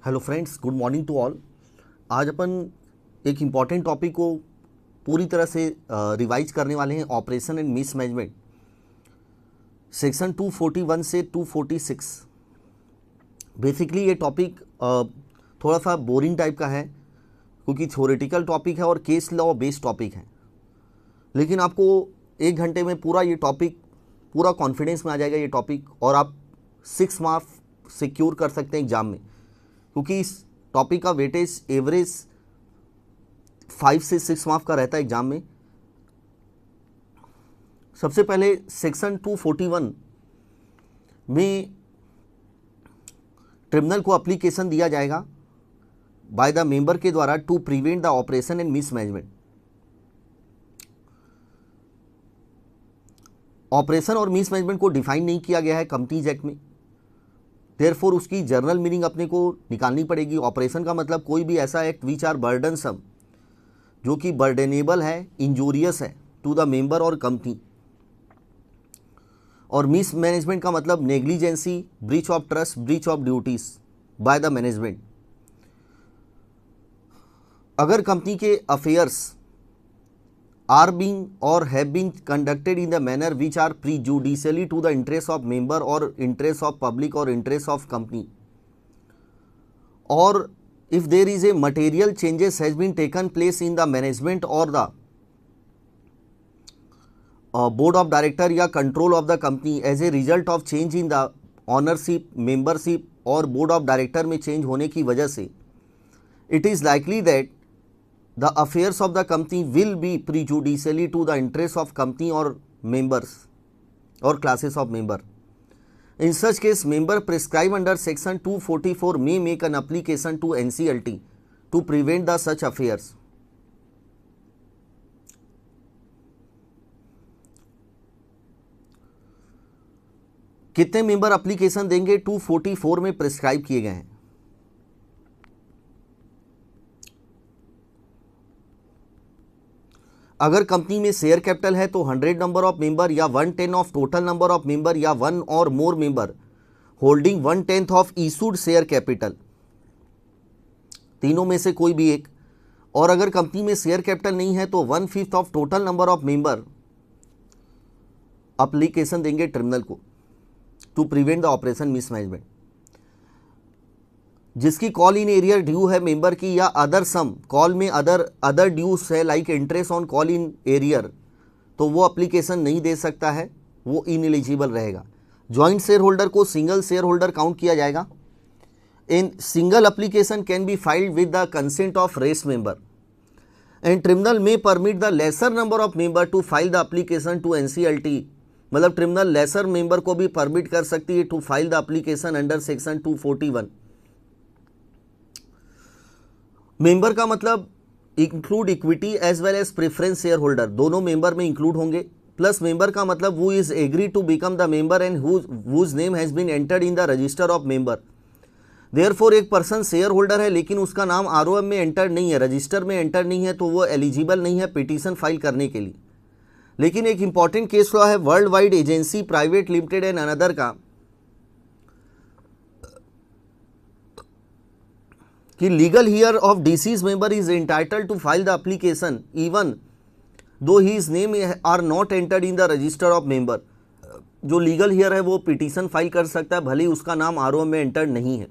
Hello friends, good morning to all. आज अपन एक इम्पॉर्टेंट टॉपिक को पूरी तरह से रिवाइज करने वाले हैं, ऑपरेशन एंड मिसमैनेजमेंट, सेक्शन 241 से 246। बेसिकली ये टॉपिक थोड़ा सा बोरिंग टाइप का है क्योंकि थ्योरेटिकल टॉपिक है और केस लॉ बेस्ड टॉपिक है, लेकिन आपको 1 घंटे में पूरा ये टॉपिक पूरा कॉन्फिडेंस में आ जाएगा ये टॉपिक, और आप 6 मार्क्स सिक्योर कर सकते हैं एग्जाम में, क्योंकि इस टॉपिक का वेटेज एवरेज 5 से 6 मार्क्स का रहता है एग्जाम में। सबसे पहले सेक्शन 241 में ट्रिब्यूनल को एप्लीकेशन दिया जाएगा बाय द मेंबर के द्वारा to prevent the operation and mismanagement. Oppression और मिसमैनेजमेंट को डिफाइन नहीं किया गया है कंपनीज एक्ट में, देयरफॉर उसकी जर्नल मीनिंग अपने को निकालनी पड़ेगी। ऑपरेशन का मतलब कोई भी ऐसा एक्ट विच आर बर्डनसम, जो कि बर्डनेबल है, इंजूरियस है टू द मेंबर और कंपनी। और मिसमैनेजमेंट का मतलब negligence, breach of trust, breach of duties bye the management. अगर कंपनी के affairs are being or have been conducted in the manner which are prejudicially to the interest of member or interest of public or interest of company, or if there is a material changes has been taken place in the management or the board of director या control of the company as a result of change in the ownership, membership और board of director में change होने की वजह से it is likely that the affairs of the company will be prejudicially to the interest of company or members or classes of member. In such case, member prescribed under section 244 may make an application to NCLT to prevent the such affairs. कितने member application देंगे? 244 में prescribe किए गए हैं। अगर company में share capital है तो 100 नंबर ऑफ मेंबर या 1/10 of total number of member या 1 और more member holding 1/10 of issued share capital, तीनों में से कोई भी एक। और अगर कंपनी में शेयर कैपिटल नहीं है तो 1/5 of total number of member application देंगे ट्रिब्यूनल को to prevent the operation mismanagement. जिसकी कॉल इन एरियर ड्यू है मेंबर की या अदर सम कॉल में अदर ड्यूज है like interest on call in arrear, तो वो एप्लीकेशन नहीं दे सकता है, वो इनएलिजिबल रहेगा। जॉइंट शेयर होल्डर को सिंगल शेयर होल्डर काउंट किया जाएगा। In single application can be filed with the consent of rest member and tribunal may permit the lesser number of member to file the application to NCLT। मतलब tribunal lesser member को भी permit कर सकती है to file the application under section 241। Member का मतलब include equity as well as preference share holder, दोनों member में इंक्लूड होंगे। प्लस मेंबर का मतलब who is agree to become the member and whose name has been entered in the register of member. Therefore एक person shareholder है लेकिन उसका नाम ROM में एंटर नहीं है, रजिस्टर में एंटर नहीं है, तो वो एलिजिबल नहीं है पिटीशन फाइल करने के लिए। लेकिन एक इंपॉर्टेंट केस लॉ है world wide agency private limited and another का, कि legal heir of deceased member is entitled to file the application even though his name are not entered in the register of member. जो legal heir है वो petition file कर सकता है भले ही उसका नाम ROM में एंटर्ड नहीं है।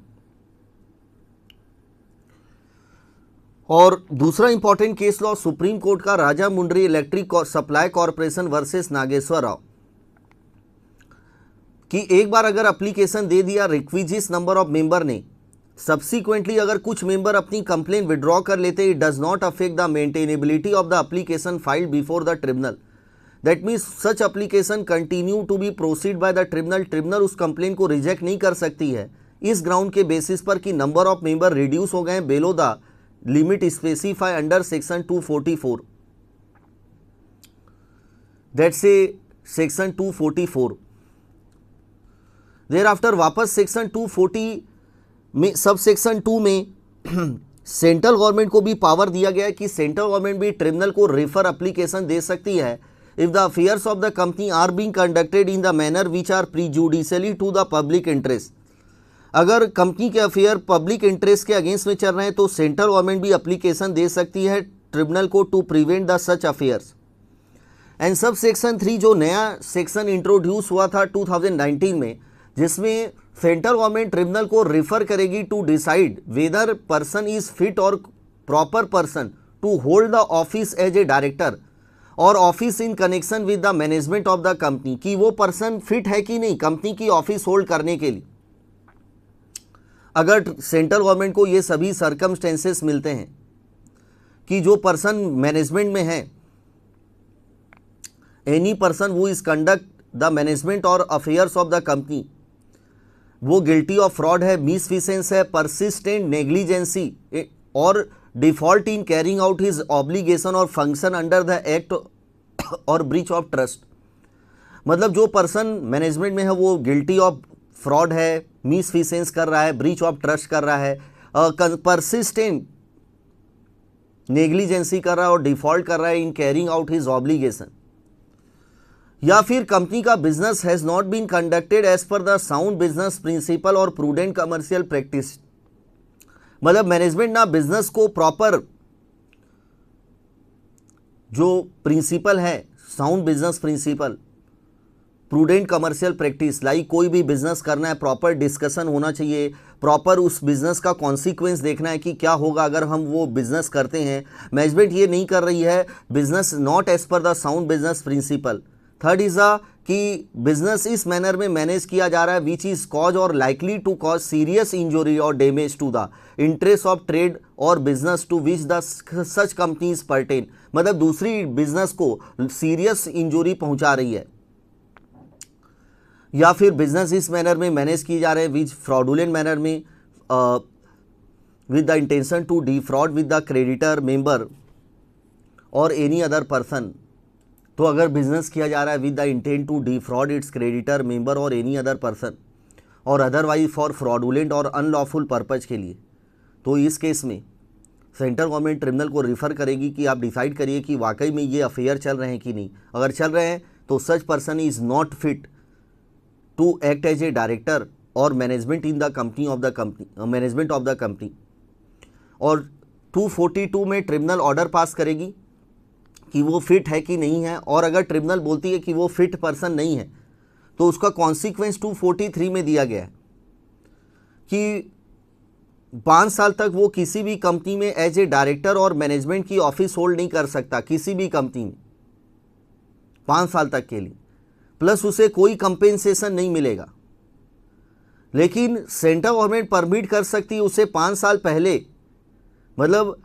और दूसरा important case law supreme court का Rajahmundry electric supply corporation versus Nageswara Rao, कि एक बार अगर एप्लीकेशन दे दिया रिक्विजिट नंबर ऑफ मेंबर ने, सब्सिक्वेंटली अगर कुछ मेंबर अपनी कंप्लेन विड्रॉ कर लेते, it does not affect the maintainability of the application filed before the tribunal. That means such application continue to be proceed by the tribunal. Tribunal उस complain को reject नहीं कर सकती है इस ग्राउंड के बेसिस पर कि नंबर ऑफ मेंबर रिड्यूस हो गए below the limit specify under section 244। That's a section 244। Thereafter वापस सेक्शन 240 में सब सेक्शन 2 में सेंट्रल गवर्नमेंट को भी पावर दिया गया है कि सेंट्रल गवर्नमेंट भी ट्रिब्यूनल को रेफर एप्लीकेशन दे सकती है if the affairs of the company are being conducted in the manner which are prejudicially to the public interest. अगर कंपनी के अफेयर पब्लिक इंटरेस्ट के अगेंस्ट में चल रहे हैं तो सेंट्रल गवर्नमेंट भी एप्लीकेशन दे सकती है ट्रिब्यूनल को to prevent the such affairs. And sub section 3 जो नया सेक्शन इंट्रोड्यूस हुआ था 2019 में, जिसमें सेंट्रल गवर्नमेंट ट्रिब्यूनल को रिफर करेगी to decide whether person is fit और proper person to hold the office as a director और office in connection with the management of the company, कि वो पर्सन फिट है कि नहीं कंपनी की ऑफिस होल्ड करने के लिए। अगर सेंट्रल गवर्नमेंट को ये सभी सर्कमस्टेंसेस मिलते हैं कि जो पर्सन मैनेजमेंट में है, any person who is conduct the management और अफेयर्स ऑफ द कंपनी, वो गिल्टी ऑफ फ्रॉड है, मिसफिसेंस है, परसिस्टेंट नेग्लिजेंसी और default in carrying out his obligation और फंक्शन अंडर द एक्ट और ब्रीच ऑफ ट्रस्ट। मतलब जो पर्सन मैनेजमेंट में है वो गिल्टी ऑफ फ्रॉड है, मिसफिसेंस कर रहा है, ब्रीच ऑफ ट्रस्ट कर रहा है, परसिस्टेंट नेग्लिजेंसी कर रहा है और डिफॉल्ट कर रहा है in carrying out his obligation, या फिर कंपनी का business has not been conducted as per the sound business principle और प्रूडेंट कमर्शियल प्रैक्टिस। मतलब मैनेजमेंट ना बिजनेस को प्रॉपर जो प्रिंसिपल है, sound business principle, prudent commercial practice, like कोई भी बिजनेस करना है प्रॉपर डिस्कशन होना चाहिए, प्रॉपर उस बिजनेस का कॉन्सिक्वेंस देखना है कि क्या होगा अगर हम वो बिजनेस करते हैं। मैनेजमेंट ये नहीं कर रही है, business not as per the sound business principle. Third is कि बिजनेस इस मैनर में मैनेज किया जा रहा है विच इज कॉज और likely to cause serious injury और damage to the interest of trade और business to which the such companies pertain. मतलब दूसरी बिजनेस को सीरियस इंजरी पहुंचा रही है, या फिर बिजनेस इस मैनर में मैनेज किए जा रहे हैं विच फ्रॉडुलेंट मैनर में with the intention to defraud with the creditor member और एनी अदर पर्सन। तो अगर बिजनेस किया जा रहा है with the intent to defraud its creditor member और एनी अदर पर्सन और अदरवाइज फॉर फ्रॉडुलेंट और अनलॉफुल पर्पज के लिए, तो इस केस में सेंट्रल गवर्नमेंट ट्रिब्यूनल को रिफर करेगी कि आप डिसाइड करिए कि वाकई में ये अफेयर चल रहे हैं कि नहीं। अगर चल रहे हैं तो such person is not fit to act as a director और management in the company of the company, management of the company. और 242 में ट्रिब्यूनल ऑर्डर पास करेगी कि वो फिट है कि नहीं है, और अगर ट्रिब्यूनल बोलती है कि वो फिट पर्सन नहीं है तो उसका कॉन्सिक्वेंस 243 में दिया गया है कि 5 साल तक वो किसी भी कंपनी में एज ए डायरेक्टर और मैनेजमेंट की ऑफिस होल्ड नहीं कर सकता, किसी भी कंपनी में 5 साल तक के लिए, प्लस उसे कोई कंपेंसेशन नहीं मिलेगा। लेकिन सेंट्रल गवर्नमेंट परमिट कर सकती है उसे 5 साल पहले, मतलब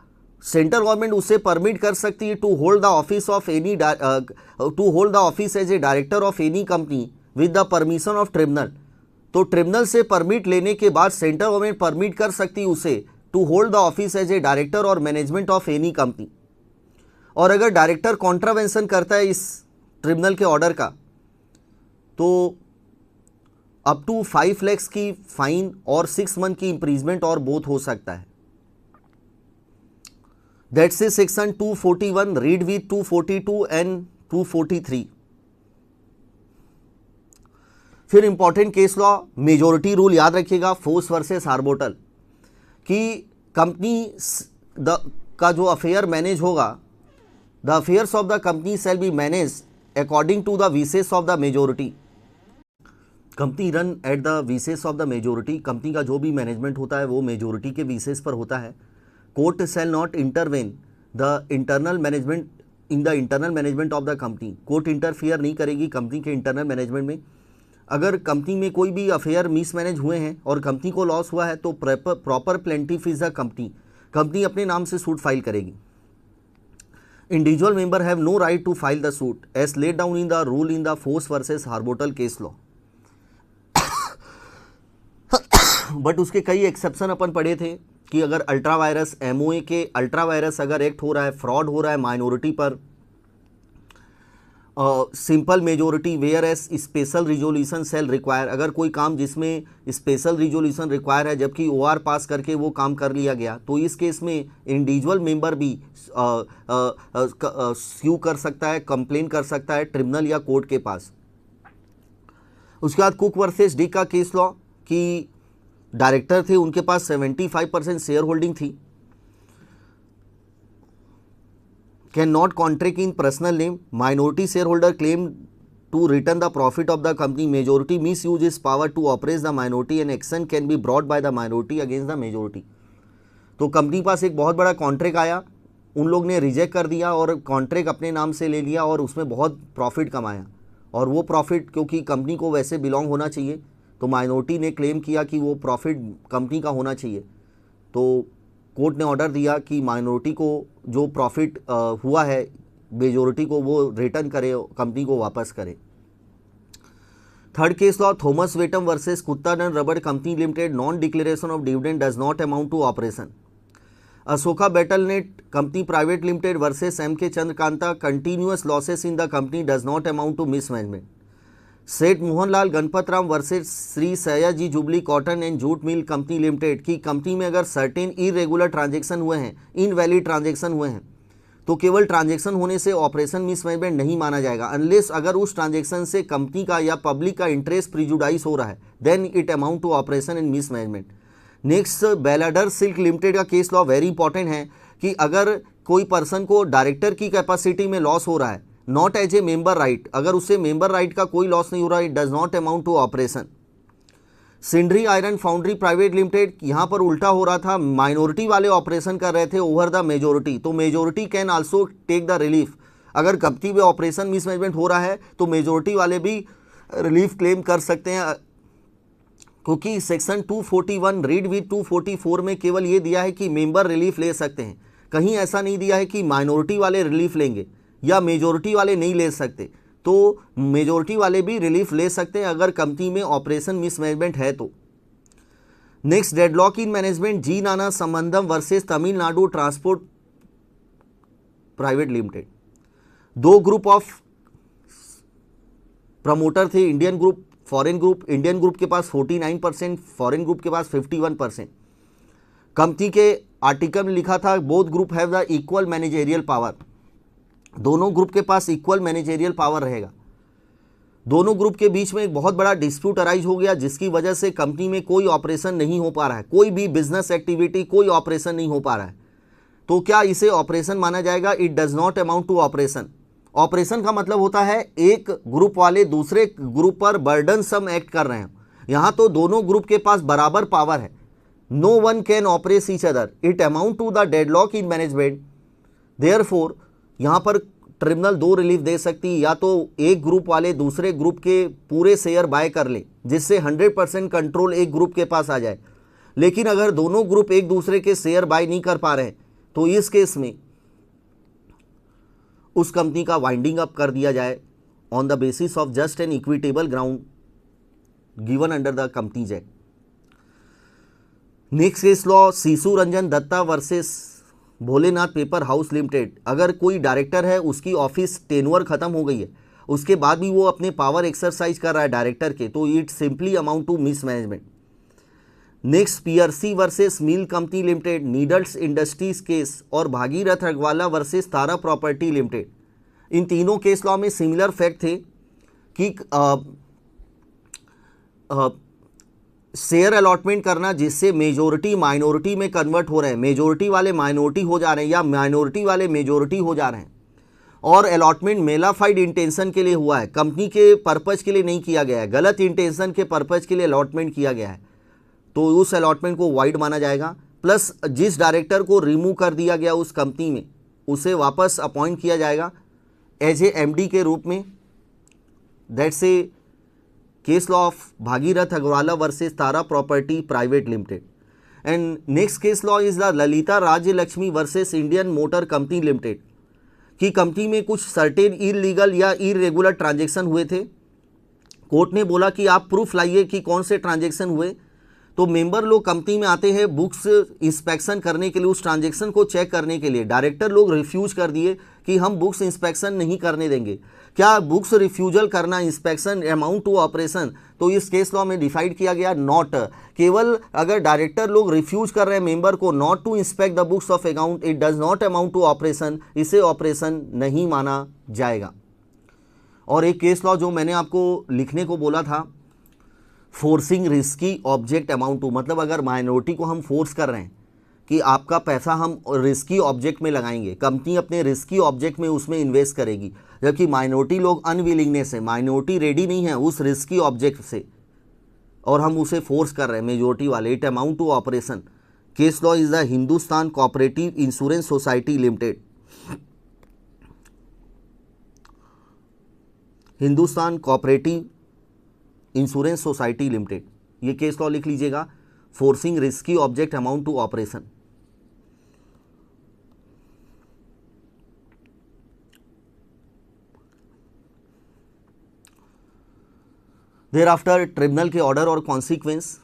सेंट्रल गवर्नमेंट उसे परमिट कर सकती है to hold the office of any to hold the office as a director of any company with the permission of tribunal. तो ट्रिब्यूनल से परमिट लेने के बाद सेंट्रल गवर्नमेंट परमिट कर सकती है उसे to hold the office as a director और मैनेजमेंट ऑफ एनी कंपनी। और अगर डायरेक्टर कॉन्ट्रावेंशन करता है इस ट्रिब्यूनल के ऑर्डर का तो अप टू 5 लाख की फाइन और 6 मंथ की इंप्रीजमेंट और बोथ हो सकता है। That's a section 241, read with 242 and 243। फिर important case law majority rule याद रखिएगा, फोर्स वर्सेस हार्बोटल, कि कंपनी का जो अफेयर मैनेज होगा, the affairs of the company shall be manage according to the wishes of the majority. Company run at the wishes of the majority, company का जो भी management होता है वो मेजोरिटी के विशेस पर होता है। Court shall not intervene the internal management in the internal management of the company, court interfere नहीं करेगी कंपनी के इंटरनल मैनेजमेंट में। अगर कंपनी में कोई भी अफेयर मिसमैनेज हुए हैं और कंपनी को लॉस हुआ है तो proper plaintiff is the company अपने नाम से सूट फाइल करेगी। Individual member have no right to file the suit as laid down in the rule in the Foss versus Harbottle case law. But उसके कई exception अपन पढ़े थे कि अगर अल्ट्रा वायरस एमओए के अल्ट्रा वायरस अगर एक्ट हो रहा है, फ्रॉड हो रहा है माइनॉरिटी पर, simple majority whereas special resolution cell require, अगर कोई काम जिसमें स्पेशल रिजोल्यूशन रिक्वायर है जबकि ओआर पास करके वो काम कर लिया गया, तो इस केस में इंडिविजुअल मेंबर भी स्यू कर सकता है, कंप्लेन कर सकता है ट्रिब्यूनल या कोर्ट के पास। उसके बाद कुक वर्सेस डी का केस लॉ कि डायरेक्टर थे उनके पास 75% शेयर होल्डिंग थी। Can not contract in personal name, minority share holder claim to return the profit of the company, majority misuse its power to oppress the minority and action can be brought by the minority against the majority। तो company के पास एक बहुत बड़ा contract आया, उन लोग ने reject कर दिया और कॉन्ट्रैक्ट अपने नाम से ले लिया और उसमें बहुत प्रॉफिट कमाया, और वो प्रॉफिट क्योंकि कंपनी को वैसे बिलोंग होना चाहिए तो माइनॉरिटी ने क्लेम किया कि वो प्रॉफिट कंपनी का होना चाहिए। तो कोर्ट ने ऑर्डर दिया कि माइनॉरिटी को जो प्रॉफिट हुआ है मेजोरिटी को वो रिटर्न करे, कंपनी को वापस करे। थर्ड केस लॉ, थॉमस वेटम versus Kuttanad rubber company limited, non declaration of dividend does not amount to operation. Ashoka betelnut company private limited versus M K Chandrakanta, continuous losses in the company does not amount to mismanagement. Seth Mohanlal Ganpatram versus Shri Sayaji jubilee cotton and jute mill company limited की company में अगर certain irregular transaction हुए हैं, invalid transaction हुए हैं, तो केवल transaction होने से ऑपरेशन मिसमैनेजमेंट नहीं माना जाएगा, अनलेस अगर उस ट्रांजैक्शन से कंपनी का या पब्लिक का इंटरेस्ट प्रिजुडाइज हो रहा है, then it amount to operation and mismanagement. Next, Bellador silk limited का केस लॉ वेरी इंपॉर्टेंट है कि अगर कोई पर्सन को डायरेक्टर की कैपेसिटी में लॉस हो रहा है, not as a member right, अगर उससे मेंबर राइट का कोई लॉस नहीं हो रहा है, it does not amount to operation. Sindri iron foundry private limited, यहाँ पर उल्टा हो रहा था, माइनॉरिटी वाले ऑपरेशन कर रहे थे ओवर द मेजोरिटी, तो majority can also take the relief. अगर कंपनी में ऑपरेशन मिसमैनेजमेंट हो रहा है तो मेजोरिटी वाले भी रिलीफ क्लेम कर सकते हैं, क्योंकि सेक्शन 241 रीड विद 244 में केवल ये दिया है कि मेंबर रिलीफ ले सकते हैं, कहीं ऐसा नहीं दिया है कि माइनॉरिटी वाले रिलीफ लेंगे या मेजोरिटी वाले नहीं ले सकते। तो मेजोरिटी वाले भी रिलीफ ले सकते हैं अगर कंपनी में ऑपरेशन मिसमैनेजमेंट है तो। Next, deadlock in management, ji Nana Sambandam versus Tamil Nadu transport private limited. दो ग्रुप ऑफ प्रमोटर थे, Indian group, foreign group. Indian group के पास 49%, फॉरेन ग्रुप के पास 51%। कंपनी के आर्टिकल में लिखा था both group have the equal managerial power, दोनों ग्रुप के पास इक्वल मैनेजेरियल पावर रहेगा। दोनों ग्रुप के बीच में एक बहुत बड़ा डिस्प्यूट अराइज हो गया, जिसकी वजह से कंपनी में कोई ऑपरेशन नहीं हो पा रहा है, कोई भी बिजनेस एक्टिविटी, कोई ऑपरेशन नहीं हो पा रहा है। तो क्या इसे ऑपरेशन माना जाएगा? It does not amount to oppression. Oppression का मतलब होता है एक ग्रुप वाले दूसरे ग्रुप पर बर्डन सम एक्ट कर रहे हैं। यहाँ तो दोनों ग्रुप के पास बराबर पावर है, no one can operate each other, it amount to the deadlock in management. Therefore यहाँ पर ट्रिब्यूनल दो रिलीफ दे सकती है, या तो एक ग्रुप वाले दूसरे ग्रुप के पूरे शेयर बाय कर ले, जिससे 100% कंट्रोल एक ग्रुप के पास आ जाए। लेकिन अगर दोनों ग्रुप एक दूसरे के शेयर बाय नहीं कर पा रहे हैं, तो इस केस में उस कंपनी का वाइंडिंग अप कर दिया जाए on the basis of just an equitable ground given under the companies act. Next case law, Shishu Ranjan Dutta versus Bholenath paper house limited. अगर कोई डायरेक्टर है, उसकी ऑफिस टेन्योर खत्म हो गई है, उसके बाद भी वो अपने पावर एक्सरसाइज कर रहा है डायरेक्टर के, तो it simply amount to mismanagement. Next, PRC versus mill company limited, needles industries case, और Bhagirath Agarwala versus Tara property limited. इन तीनों केस लॉ में सिमिलर फैक्ट थे कि शेयर अलॉटमेंट करना जिससे मेजोरिटी माइनॉरिटी में कन्वर्ट हो रहे हैं, मेजोरिटी वाले माइनॉरिटी हो जा रहे हैं या माइनॉरिटी वाले मेजोरिटी हो जा रहे हैं, और अलॉटमेंट मेलाफाइड इंटेंशन के लिए हुआ है, कंपनी के पर्पज के लिए नहीं किया गया है, गलत इंटेंशन के पर्पज के लिए अलॉटमेंट किया गया है, तो उस अलॉटमेंट को वाइड माना जाएगा। प्लस जिस डायरेक्टर को रिमूव कर दिया गया उस कंपनी में, उसे वापस अपॉइंट किया जाएगा एज ए एमडी के रूप में। That's a case law of Bhagirath Agarwala versus Tara property private limited. And next case law is the Lalita Rajya Lakshmi versus Indian motor company limited की कंपनी में कुछ सर्टेन इलीगल या इरेगुलर ट्रांजैक्शन हुए थे। कोर्ट ने बोला कि आप प्रूफ लाइए कि कौन से ट्रांजैक्शन हुए। तो मेंबर लोग कंपनी में आते हैं बुक्स इंस्पेक्शन करने के लिए, उस ट्रांजैक्शन को चेक करने के लिए। डायरेक्टर लोग रिफ्यूज कर दिए कि हम बुक्स इंस्पेक्शन नहीं करने देंगे। क्या बुक्स रिफ्यूजल करना इंस्पेक्शन अमाउंट टू ऑपरेशन? तो इस केस लॉ में डिफाइड किया गया नॉट। केवल अगर डायरेक्टर लोग रिफ्यूज कर रहे हैं मेंबर को not to inspect the books of account, it does not amount to operation, इसे ऑपरेशन नहीं माना जाएगा। और एक केस लॉ जो मैंने आपको लिखने को बोला था, forcing risky object amount to, मतलब अगर माइनॉरिटी को हम फोर्स कर रहे हैं कि आपका पैसा हम रिस्की ऑब्जेक्ट में लगाएंगे, कंपनी अपने रिस्की ऑब्जेक्ट में उसमें इन्वेस्ट करेगी, जबकि माइनॉरिटी लोग अनविलिंगनेस है, माइनॉरिटी रेडी नहीं है उस रिस्की ऑब्जेक्ट से, और हम उसे फोर्स कर रहे हैं मेजोरिटी वाले, it amount to operation. Case law is the Hindustan cooperative insurance society limited, Hindustan cooperative insurance society limited, ये केस लॉ लिख लीजिएगा, forcing risky object amount to operation. Thereafter tribunal के ऑर्डर और कॉन्सिक्वेंस,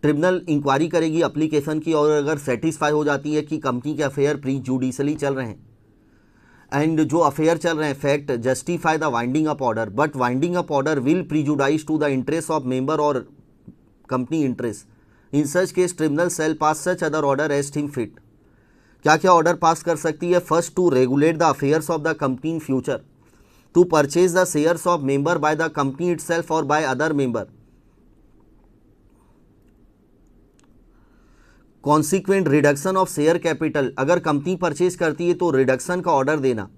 ट्रिब्यूनल इंक्वायरी करेगी application की, और अगर satisfy हो जाती है कि कंपनी के अफेयर प्री जुडिशली चल रहे हैं एंड जो अफेयर चल रहे हैं fact justify the winding up order, but winding up order will prejudice to the interest of member और company interest, in such case tribunal shall pass such other order as think fit. क्या क्या order pass कर सकती है? First, to regulate the affairs of the company in future, to purchase the shares of member by the company itself और by other member, consequent reduction of share capital, अगर company purchase करती है तो reduction का order देना,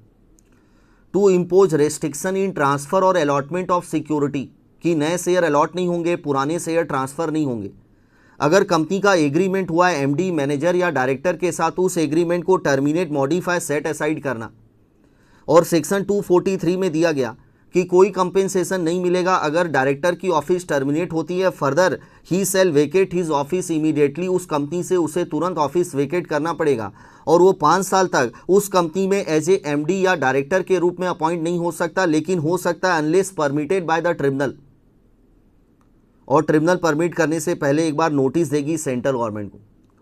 to impose restriction in transfer और allotment of security, कि नए शेयर अलॉट नहीं होंगे, पुराने शेयर ट्रांसफर नहीं होंगे। अगर कंपनी का एग्रीमेंट हुआ है एमडी, मैनेजर या डायरेक्टर के साथ, उस एग्रीमेंट को टर्मिनेट, मॉडिफाई, सेट असाइड करना। और सेक्शन 243 में दिया गया कि कोई कंपेंसेशन नहीं मिलेगा अगर डायरेक्टर की ऑफिस टर्मिनेट होती है, further he shall vacate his office immediately, उस कंपनी से उसे तुरंत ऑफिस वेकेट करना पड़ेगा, और वो 5 साल तक उस कंपनी में एज ए एमडी या डायरेक्टर के रूप में अपॉइंट नहीं हो सकता, लेकिन हो सकता है unless permitted by the tribunal, और ट्रिब्यूनल परमिट करने से पहले एक बार नोटिस देगी सेंट्रल गवर्नमेंट को।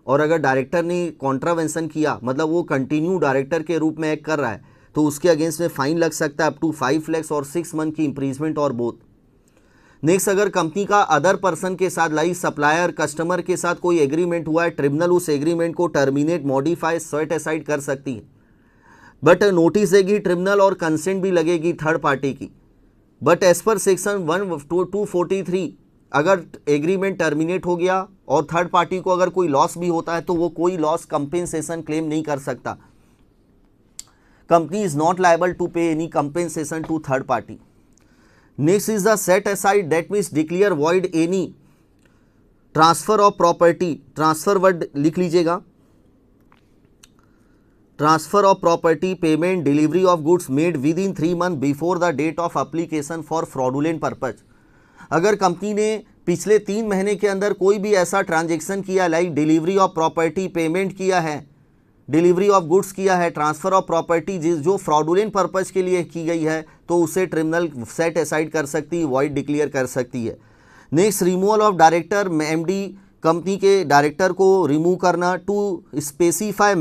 और अगर डायरेक्टर ने कॉन्ट्रावेंशन किया, मतलब वो कंटिन्यू डायरेक्टर के रूप में एक्ट कर रहा है, तो उसके अगेंस्ट में फाइन लग सकता है अप टू 5 लाख और 6 मंथ की इंप्रीजमेंट और बोथ। नेक्स्ट, अगर कंपनी का अदर पर्सन के साथ, लाइक सप्लायर, कस्टमर के साथ कोई एग्रीमेंट हुआ है, ट्रिब्यूनल उस एग्रीमेंट को टर्मिनेट, मॉडिफाई, सेट असाइड कर सकती है, बट नोटिस देगी ट्रिब्यूनल और कंसेंट भी लगेगी थर्ड पार्टी की। बट एज पर सेक्शन 243 अगर एग्रीमेंट टर्मिनेट हो गया और थर्ड पार्टी को अगर कोई लॉस भी होता है तो वो कोई लॉस कंपेंसेशन क्लेम नहीं कर सकता। Company is not liable to pay any compensation to third party. Next is the set aside, that means declare void any transfer of property, transfer word लिख लीजिएगा, transfer of property, payment, delivery of goods made within 3 month before the date of application for fraudulent purpose. अगर company ने पिछले 3 महीने के अंदर कोई भी ऐसा ट्रांजैक्शन किया, like delivery of property, payment किया है, डिलीवरी ऑफ गुड्स किया है, ट्रांसफर ऑफ प्रॉपर्टी जो फ्रॉडुलेंट पर्पज के लिए की गई है, तो उसे ट्रिब्यूनल सेट असाइड कर सकती है, वॉइड डिक्लेयर कर सकती है। Next, removal of director, MD company के डायरेक्टर को रिमूव करना, to specify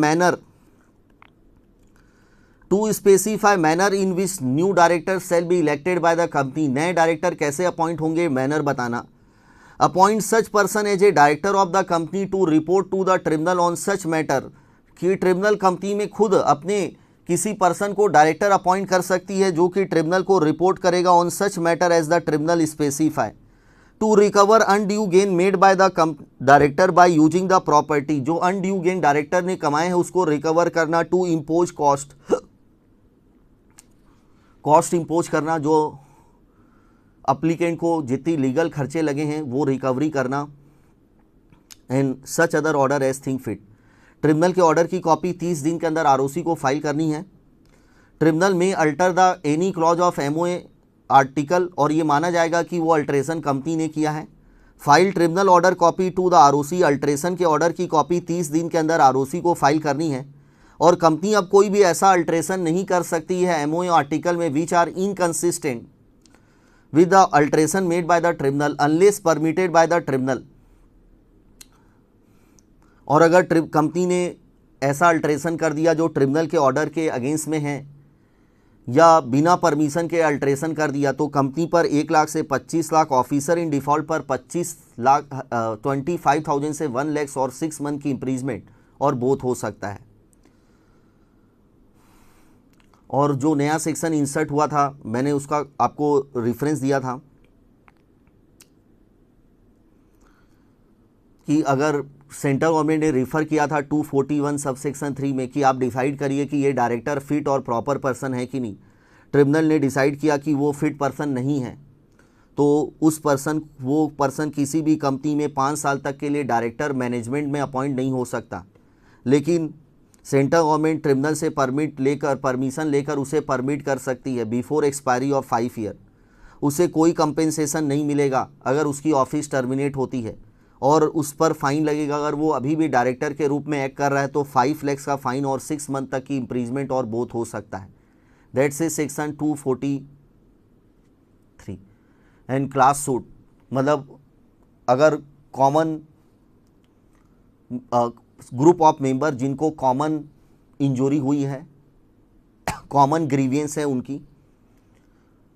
manner in which new director shall be elected by the company, नए डायरेक्टर कैसे अपॉइंट होंगे, मैनर बताना। Appoint such person as a director of the company to report to the tribunal on such matter, कि tribunal company में खुद अपने किसी person को डायरेक्टर अपॉइंट कर सकती है जो कि ट्रिब्यूनल को रिपोर्ट करेगा on such matter as the tribunal specify. To recover undue gain made by the director by using the property, जो अनड्यू गेन डायरेक्टर ने कमाए हैं उसको रिकवर करना। टू इम्पोज कॉस्ट इम्पोज करना, जो अप्लीकेंट को जितनी लीगल खर्चे लगे हैं वो रिकवरी करना। And such other order as think fit, tribunal के ऑर्डर की कॉपी 30 दिन के अंदर आरओसी को फाइल करनी है। ट्रिब्यूनल में alter the any clause of MOA article, और ये माना जाएगा कि वो अल्ट्रेशन कंपनी ने किया है। File tribunal order copy to the ROC, alteration के ऑर्डर की कॉपी 30 दिन के अंदर आरओसी को फाइल करनी है। और कंपनी अब कोई भी ऐसा अल्ट्रेशन नहीं कर सकती है एमओए आर्टिकल में which are inconsistent with the alteration made by the tribunal unless permitted by the tribunal. और अगर कंपनी ने ऐसा अल्ट्रेशन कर दिया जो ट्रिब्यूनल के ऑर्डर के अगेंस्ट में है या बिना परमिशन के अल्ट्रेशन कर दिया, तो कंपनी पर 1 लाख से 25 लाख, ऑफिसर इन डिफ़ॉल्ट पर 25,000 से 1 लाख और 6 मंथ की इंप्रीजमेंट और बोथ हो सकता है। और जो नया सेक्शन इंसर्ट हुआ था, मैंने उसका आपको रेफरेंस दिया था, कि अगर सेंट्रल गवर्नमेंट ने रेफ़र किया था 241 सब सेक्शन 3 में कि आप डिसाइड करिए कि ये डायरेक्टर फिट और प्रॉपर पर्सन है कि नहीं, ट्रिब्यूनल ने डिसाइड किया कि वो फिट पर्सन नहीं है, तो वो पर्सन किसी भी कंपनी में 5 साल तक के लिए डायरेक्टर मैनेजमेंट में अपॉइंट नहीं हो सकता। लेकिन सेंट्रल गवर्नमेंट ट्रिब्यूनल से परमिशन लेकर उसे परमिट कर सकती है बिफोर एक्सपायरी ऑफ 5 ईयर। उसे कोई कंपेंसेशन नहीं मिलेगा अगर उसकी ऑफिस टर्मिनेट होती है, और उस पर फाइन लगेगा। अगर वो अभी भी डायरेक्टर के रूप में एक्ट कर रहा है तो 5 लाख का फाइन और 6 मंथ तक की इम्प्रीजमेंट और बोथ हो सकता है। That's a section 243। And class suit मतलब अगर कॉमन ग्रुप ऑफ मेंबर जिनको कॉमन इंजरी हुई है, कॉमन ग्रीवियंस है उनकी,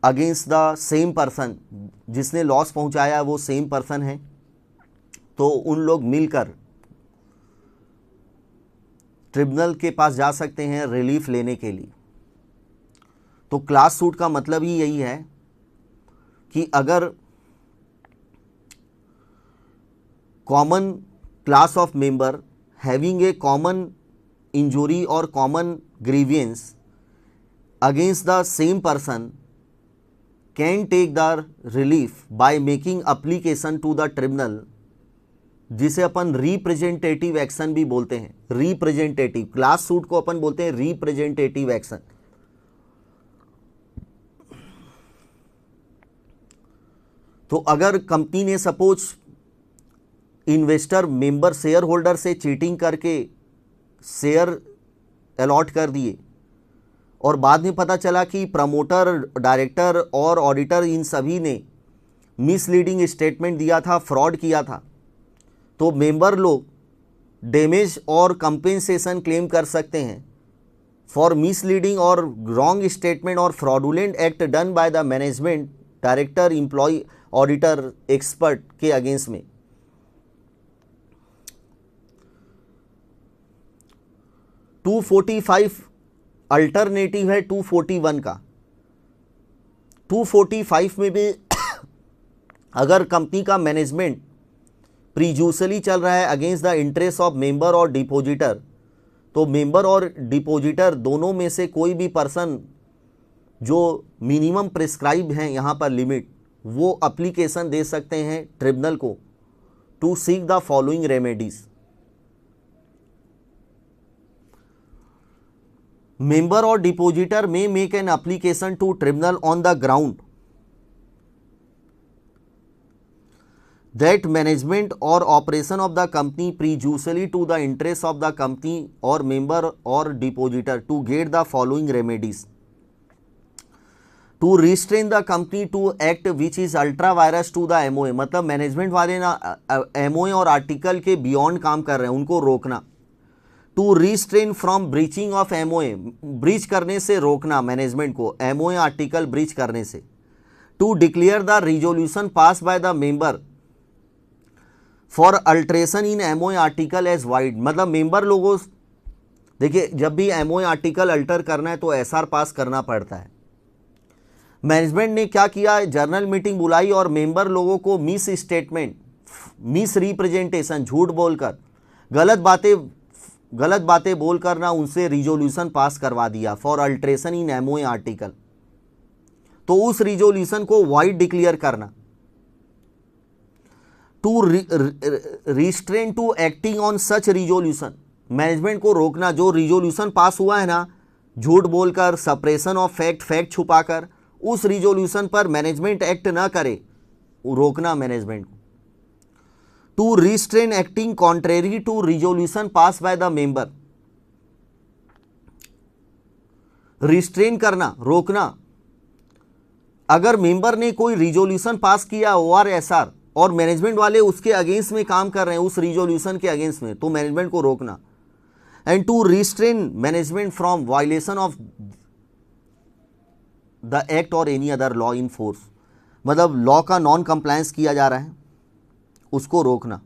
अगेंस्ट द सेम पर्सन, जिसने लॉस पहुंचाया वो सेम पर्सन है, तो उन लोग मिलकर ट्रिब्यूनल के पास जा सकते हैं रिलीफ लेने के लिए। तो क्लास सूट का मतलब ही यही है कि अगर common class of member having a common injury और common grievance against the same person can take the relief by making application to the tribunal, जिसे अपन रिप्रेजेंटेटिव एक्शन भी बोलते हैं। रिप्रेजेंटेटिव क्लास सूट को अपन बोलते हैं रिप्रेजेंटेटिव एक्शन। तो अगर कंपनी ने suppose investor member share holder से चीटिंग करके शेयर अलॉट कर दिए और बाद में पता चला कि प्रमोटर, डायरेक्टर और ऑडिटर इन सभी ने मिसलीडिंग स्टेटमेंट दिया था, फ्रॉड किया था, तो मेंबर लोग डैमेज और कंपेंसेशन क्लेम कर सकते हैं फॉर मिसलीडिंग और रॉन्ग स्टेटमेंट और fraudulent act done by the management, director, employ, auditor, expert के अगेंस्ट में। टू 245 अल्टरनेटिव है 241 का। 245 में भी अगर कंपनी का मैनेजमेंट प्रीजुडिशली चल रहा है against the interest of member और डिपॉजिटर, तो मेंबर और डिपॉजिटर दोनों में से कोई भी पर्सन जो मिनिमम प्रिस्क्राइब हैं यहाँ पर लिमिट, वो एप्लीकेशन दे सकते हैं ट्रिब्यूनल को to seek the following remedies. Member और depositor may make an application to tribunal on the ground that management or operation of the company prejudicially to the interest of the company or member or depositor to get the following remedies: to restrain the company to act which is ultra virus to the MOA, मतलब management वाले ना MOA और article के beyond काम कर रहे हैं, उनको रोकना। To restrain from breaching of MOA, breach करने से रोकना मैनेजमेंट को MOA आर्टिकल ब्रीच करने से। To declare the resolution pass by the member for alteration in MOA article as void, मतलब मेंबर लोगों, देखिए जब भी MOA आर्टिकल अल्टर करना है तो SR पास करना पड़ता है। मैनेजमेंट ने क्या किया, जर्नल मीटिंग बुलाई और मेंबर लोगों को मिस स्टेटमेंट, मिस रिप्रेजेंटेशन, झूठ बोलकर, गलत बातें बोलकर ना उनसे रिजोल्यूशन पास करवा दिया for alteration in MOA article, तो उस रिजोल्यूशन को वाइड डिक्लेयर करना। To restrain to acting on such resolution, management को रोकना, जो रिजोल्यूशन पास हुआ है ना झूठ बोलकर, सप्रेशन ऑफ फैक्ट छुपाकर, उस रिजोल्यूशन पर मैनेजमेंट एक्ट ना करे, रोकना मैनेजमेंट को। To restrain acting contrary to resolution pass by the member, restrain करना, रोकना। अगर मेंबर ने कोई रिजोल्यूशन पास किया OR/SR और मैनेजमेंट वाले उसके अगेंस्ट में काम कर रहे हैं, उस रिजोल्यूशन के अगेंस्ट में, तो मैनेजमेंट को रोकना। And to restrain management from violation of the act और any other law in force, मतलब लॉ का नॉन कंप्लायंस किया जा रहा है उसको रोकना।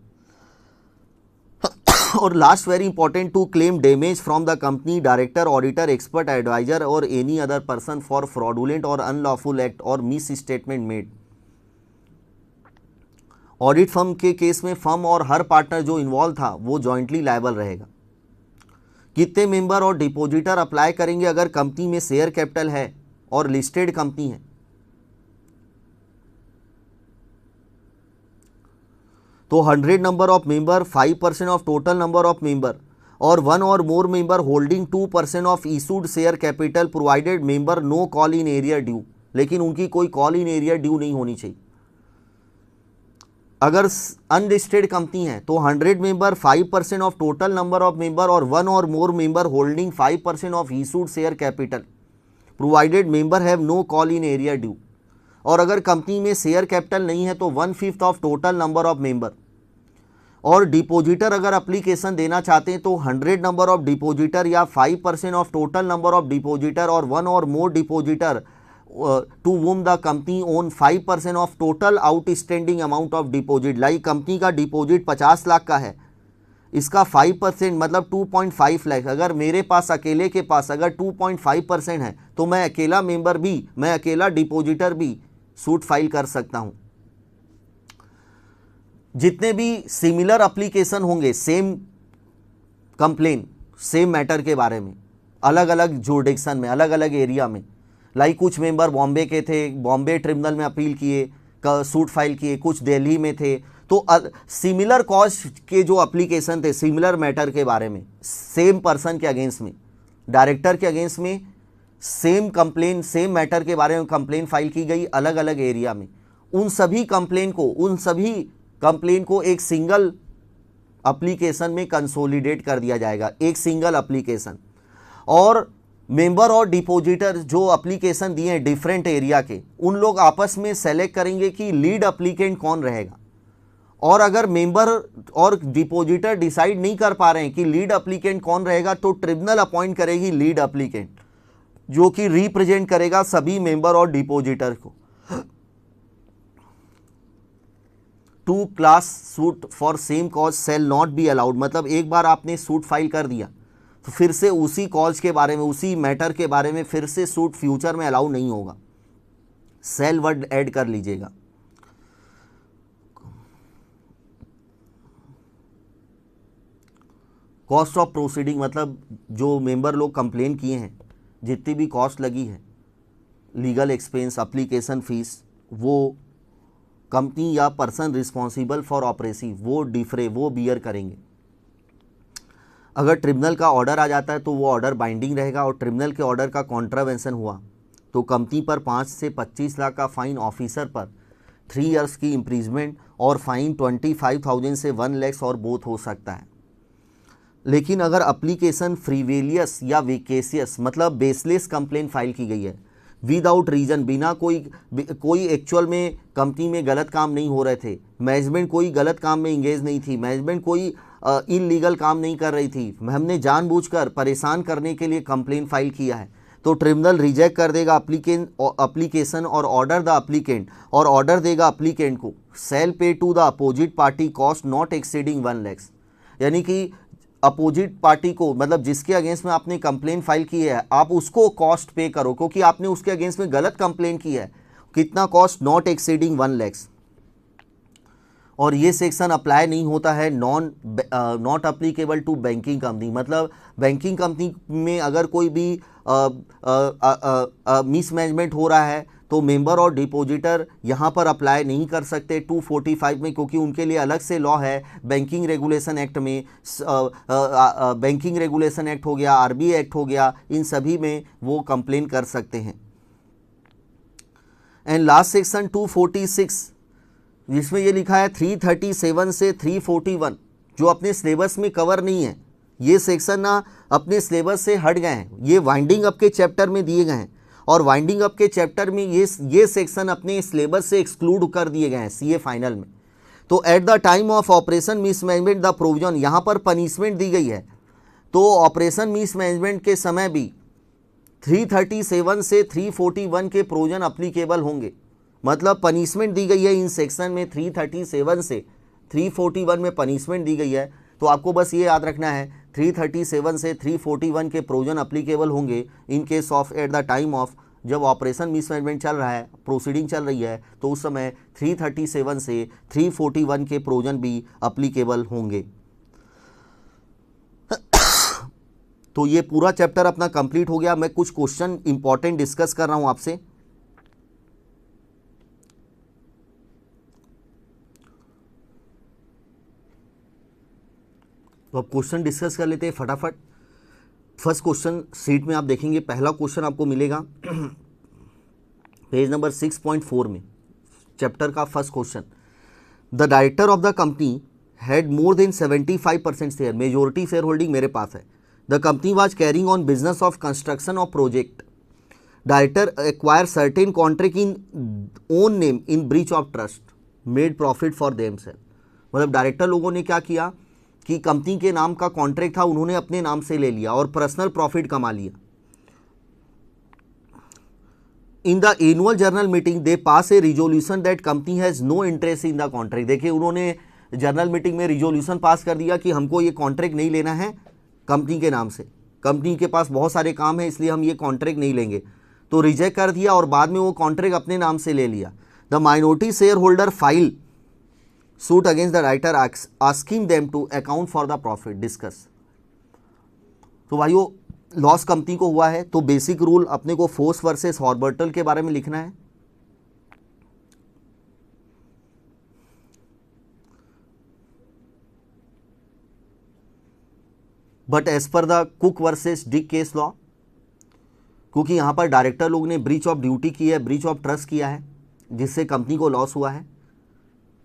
और last very important, to claim damage from the company, director, auditor, expert, adviser और any other person for fraudulent और अनलॉफुल एक्ट और misstatement made audit firm के केस में फर्म और हर पार्टनर जो इन्वॉल्व था वो जॉइंटली लायबल रहेगा। कितने मेंबर और डिपॉजिटर अप्लाई करेंगे अगर कंपनी में शेयर कैपिटल है और लिस्टेड कंपनी है? तो 100 number of member, 5% of total number of member और 1 और more member holding 2% of issued share capital provided member no call in arrears due. लेकिन उनकी कोई कॉल इन एरिया ड्यू नहीं होनी चाहिए। अगर अनलिस्टेड कंपनी है तो 100 member, 5% of total number of member और 1 और more member holding 5% of issued share capital provided member have no call in arrears due. और अगर कंपनी में शेयर कैपिटल नहीं है तो 1/5 of total number of member. और डिपॉजिटर अगर एप्लीकेशन देना चाहते हैं तो 100 नंबर ऑफ डिपॉजिटर या 5% of total number of depositor और 1 और more depositor to whom the company own 5% of total outstanding amount of deposit. Like company का डिपॉजिट 50 लाख का है, इसका 5% मतलब 2.5 लाख। अगर मेरे पास अकेले के पास अगर 2.5% है तो मैं अकेला मेंबर भी, मैं अकेला डिपॉजिटर भी सूट फाइल कर सकता हूं। जितने भी सिमिलर एप्लीकेशन होंगे सेम कंप्लेन, सेम मैटर के बारे में, अलग अलग जुरिडिक्शन में, अलग अलग एरिया में, लाइक कुछ मेंबर बॉम्बे के थे, बॉम्बे ट्रिब्यूनल में अपील किए, सूट फाइल किए, कुछ दिल्ली में थे, तो सिमिलर कॉज के जो एप्लीकेशन थे सिमिलर मैटर के बारे में, सेम पर्सन के अगेंस्ट में, डायरेक्टर के अगेंस्ट में सेम कंप्लेन, सेम मैटर के बारे में कंप्लेन फाइल की गई अलग अलग एरिया में, उन सभी कंप्लेन को एक सिंगल एप्लीकेशन में कंसोलिडेट कर दिया जाएगा, एक सिंगल एप्लीकेशन। और मेंबर और डिपॉजिटर जो एप्लीकेशन दिए हैं डिफरेंट एरिया के, उन लोग आपस में सेलेक्ट करेंगे कि लीड एप्लीकेंट कौन रहेगा। और अगर मेंबर और डिपॉजिटर डिसाइड नहीं कर पा रहे हैं कि लीड एप्लीकेंट कौन रहेगा तो ट्रिब्यूनल अपॉइंट करेगी लीड एप्लीकेंट, जो कि रिप्रेजेंट करेगा सभी मेंबर और डिपॉजिटर को। To class suit for same cause shall not be allowed, मतलब एक बार आपने सूट फाइल कर दिया तो फिर से उसी कॉज के बारे में, उसी मैटर के बारे में फिर से सूट फ्यूचर में अलाउ नहीं होगा। सेल वर्ड ऐड कर लीजिएगा। कॉस्ट ऑफ प्रोसीडिंग मतलब जो मेंबर लोग कंप्लेन किए हैं, जितनी भी कॉस्ट लगी है, लीगल एक्सपेंस, एप्लीकेशन फीस, वो कंपनी या पर्सन रिस्पॉन्सिबल फॉर ऑपरेसिव वो बियर करेंगे। अगर ट्रिब्यूनल का ऑर्डर आ जाता है तो वो ऑर्डर बाइंडिंग रहेगा और ट्रिब्यूनल के ऑर्डर का कॉन्ट्रावेंशन हुआ तो कंपनी पर 5 से 25 लाख का फाइन, ऑफिसर पर 3 इयर्स की इम्प्रीजमेंट और फाइन 25,000 से 1 लाख और बोथ हो सकता है। लेकिन अगर एप्लीकेशन फ्रीवेलियस या वेकेसियस मतलब बेसलेस कंप्लेन फाइल की गई है, विदाउट रीजन, बिना कोई एक्चुअल में कंपनी में गलत काम नहीं हो रहे थे, मैनेजमेंट कोई गलत काम में इंगेज नहीं थी, मैनेजमेंट कोई इलीगल काम नहीं कर रही थी, हमने जानबूझकर परेशान करने के लिए कंप्लेन फाइल किया है, तो ट्रिब्यूनल रिजेक्ट कर देगा एप्लीकेशन और ऑर्डर द एप्लीकेंट, और ऑर्डर देगा एप्लीकेंट को shall pay to the opposite party cost not exceeding 1 lakh. यानी कि अपोजिट पार्टी को, मतलब जिसके अगेंस्ट में आपने कंप्लेन फाइल की है, आप उसको कॉस्ट पे करो क्योंकि आपने उसके अगेंस्ट में गलत कंप्लेन की है। कितना कॉस्ट? Not exceeding 1 lakh. और ये सेक्शन अप्लाई नहीं होता है not applicable to banking company, मतलब बैंकिंग कंपनी में अगर कोई भी मिसमैनेजमेंट हो रहा है तो मेंबर और डिपॉजिटर यहाँ पर अप्लाई नहीं कर सकते 245 में, क्योंकि उनके लिए अलग से लॉ है बैंकिंग रेगुलेशन एक्ट में। बैंकिंग रेगुलेशन एक्ट हो गया, आरबीआई एक्ट हो गया, इन सभी में वो कंप्लेन कर सकते हैं। एंड लास्ट सेक्शन 246 जिसमें ये लिखा है 337 से 341 जो अपने सिलेबस में कवर नहीं है, ये सेक्शन ना अपने सिलेबस से हट गए हैं, ये वाइंडिंग अप के चैप्टर में दिए गए हैं और वाइंडिंग अप के चैप्टर में ये सेक्शन अपने सिलेबस से एक्सक्लूड कर दिए गए हैं सीए फाइनल में। तो at the time of operation mismanagement the provision, यहाँ पर पनिशमेंट दी गई है, तो ऑपरेशन मिसमैनेजमेंट के समय भी 337 से 341 के प्रोविजन अप्लीकेबल होंगे। मतलब पनिशमेंट दी गई है इन सेक्शन में 337 से 341 में पनिशमेंट दी गई है, तो आपको बस ये याद रखना है 337 से 341 के प्रोविजन अप्लीकेबल होंगे in case of at the time of जब ऑपरेशन मिसमैनेजमेंट चल रहा है, प्रोसीडिंग चल रही है, तो उस समय 337 से 341 के प्रोविजन भी अप्लीकेबल होंगे। तो ये पूरा चैप्टर अपना कंप्लीट हो गया। मैं कुछ क्वेश्चन इंपॉर्टेंट डिस्कस कर रहा हूं आपसे। तो अब क्वेश्चन डिस्कस कर लेते हैं फटाफट। फर्स्ट क्वेश्चन सीट में आप देखेंगे, पहला क्वेश्चन आपको मिलेगा पेज नंबर 6.4 में, चैप्टर का first question. The director of the company had more than 75% share, majority shareholding मेरे पास है। The company was carrying on business of construction of project. Director acquire certain contract in own name in breach of trust, made profit for themself. मतलब director लोगों ने क्या किया कि company के नाम का कॉन्ट्रैक्ट था, उन्होंने अपने नाम से ले लिया और पर्सनल प्रॉफिट कमा लिया। In the annual general meeting they pass a resolution that company has no interest in the contract. देखिए उन्होंने जर्नल मीटिंग में रिजोल्यूशन पास कर दिया कि हमको ये कॉन्ट्रैक्ट नहीं लेना है कंपनी के नाम से, कंपनी के पास बहुत सारे काम है इसलिए हम ये कॉन्ट्रैक्ट नहीं लेंगे, तो रिजेक्ट कर दिया और बाद में वो कॉन्ट्रैक्ट अपने नाम से ले लिया। The minority shareholder file suit against the writer asking them to account for the profit, discuss. तो भाइयों लॉस कंपनी को हुआ है, तो बेसिक रूल अपने को फोर्स वर्सेस हॉर्बर्टल के बारे में लिखना है। But as per the Cook versus Dick case law, क्योंकि यहां पर डायरेक्टर लोग ने ब्रीच ऑफ ड्यूटी की है, ब्रीच ऑफ ट्रस्ट किया है, जिससे कंपनी को लॉस हुआ है,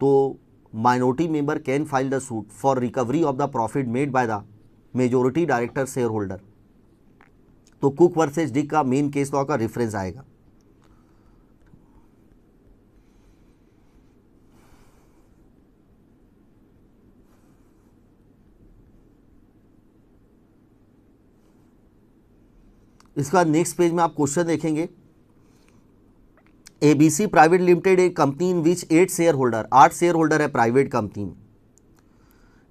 तो minority member can file the suit for recovery of the profit made by the majority director share holder. तो कुक वर्सेस डिक का मेन केस लॉ का रेफरेंस आएगा। इसके बाद नेक्स्ट पेज में आप क्वेश्चन देखेंगे, एबीसी प्राइवेट लिमिटेड एक कंपनी इन विच 8 शेयर होल्डर, 8 शेयर होल्डर है प्राइवेट कंपनी में।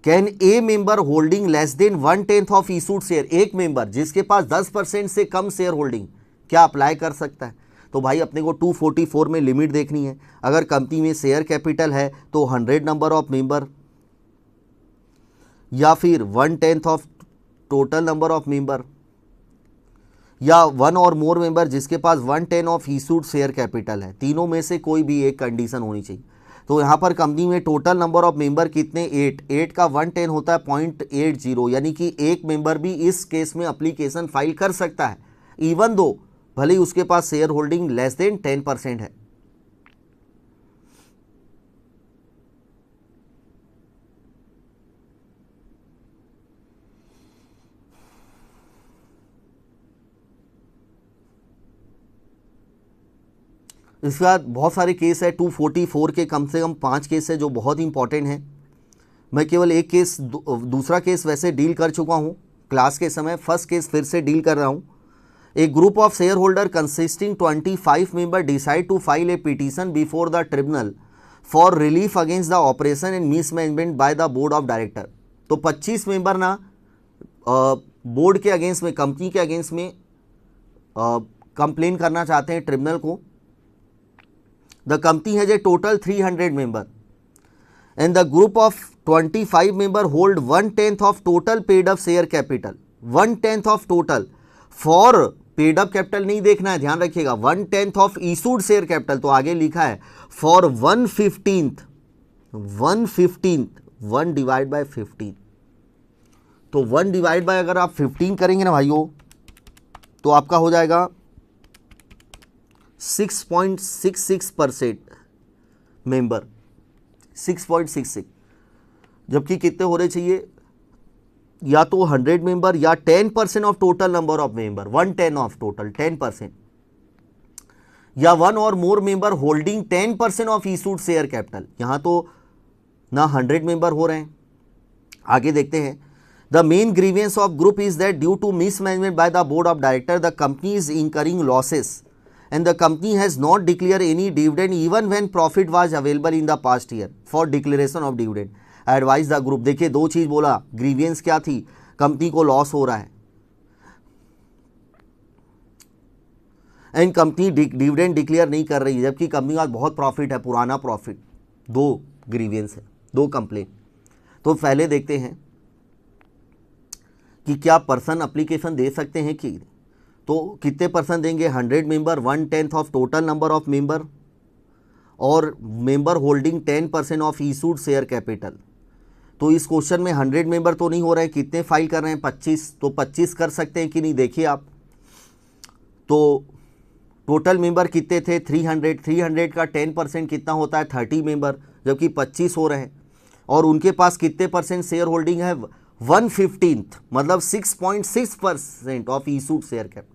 Can a member holding less than 1/10 of issued share, एक मेंबर जिसके पास 10% से कम शेयर होल्डिंग क्या अप्लाई कर सकता है? तो भाई अपने को 244 में लिमिट देखनी है। अगर कंपनी में शेयर कैपिटल है तो 100 नंबर ऑफ मेंबर, या फिर 1/10 of total number of member, या 1 और मोर मेंबर जिसके पास 1/10 ऑफ इशूड शेयर कैपिटल है। तीनों में से कोई भी एक कंडीशन होनी चाहिए। तो यहाँ पर कंपनी में टोटल नंबर ऑफ मेंबर कितने, 8 का 1/10 होता है 0.80, यानी कि एक मेंबर भी इस केस में अप्लीकेशन फाइल कर सकता है, इवन दो भले ही उसके पास शेयर होल्डिंग लेस देन 10% है। इसके बाद बहुत सारे केस है, 244 के कम से कम 5 केस है जो बहुत इंपॉर्टेंट हैं। मैं केवल एक केस, दूसरा केस वैसे डील कर चुका हूँ क्लास के समय, फर्स्ट केस फिर से डील कर रहा हूँ। A group of shareholder consisting 25 member decide to file a petition before the tribunal for relief against the operation and mismanagement by the board of director. तो 25 member ना board के against में, company के against में complain करना चाहते हैं tribunal को। The company has a total 300 member and the group of 25 member hold 1/10 of total paid up share capital, 1/10 of total for paid up capital नहीं देखना है, ध्यान रखिएगा, 1/10 of issued share capital, तो आगे लिखा है for 1/15, 1 डिवाइड बाय 15। तो 1 डिवाइड बाय अगर आप 15 करेंगे ना भाइयों तो आपका हो जाएगा 6.66% मेंबर, 6.66, जबकि कितने होने चाहिए, या तो 100 मेंबर या 10% of total number of member, 1/10 of total 10%, या 1 और more member holding 10% of issued share capital. यहां तो ना 100 मेंबर हो रहे हैं। आगे देखते हैं, the main grievance of group is that due to mismanagement by the board of director the company is incurring losses and the company has not declared any dividend even when profit was available in the past year for declaration of dividend. Advise the group, देखिए दो चीज बोला, grievance क्या थी, company को loss हो रहा है। एंड कंपनी डिविडेंड डिक्लेयर नहीं कर रही है, जबकि कंपनी का बहुत प्रॉफिट है, पुराना प्रॉफिट। दो ग्रीवियंस है, दो कंप्लेन। तो पहले देखते हैं कि क्या पर्सन अप्लीकेशन दे सकते हैं कि, तो कितने पर्सन देंगे, 100 member, 1/10 of total number of member, और member holding 10% of issued share capital. तो इस क्वेश्चन में 100 मेंबर तो नहीं हो रहे हैं, कितने फाइल कर रहे हैं, 25, तो 25 कर सकते हैं कि नहीं, देखिए आप। तो टोटल मेंबर कितने थे, 300, 300 का 10% कितना होता है, 30 मेंबर, जबकि 25 हो रहे हैं। और उनके पास कितने परसेंट शेयर होल्डिंग है, 1/15, मतलब 6.6% ऑफ इशूड शेयर कैपिटल।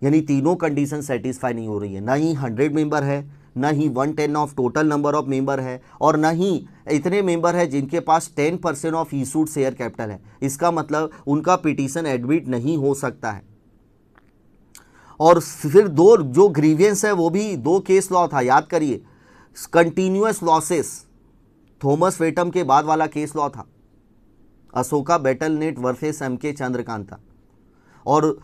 यानी तीनों कंडीशन सेटिस्फाई नहीं हो रही है, ना ही 100 मेंबर है, ना ही 1/10 of total number of member है, और ना ही इतने मेंबर है जिनके पास 10% ऑफ इशूड शेयर कैपिटल है। इसका मतलब उनका पिटीशन एडमिट नहीं हो सकता है। और फिर दो जो ग्रीवियंस है वो भी दो केस लॉ था, याद करिए, कंटिन्यूअस लॉसेस, थॉमस वेटम के बाद वाला केस लॉ था, Ashoka betelnut versus MK Chandrakanta. और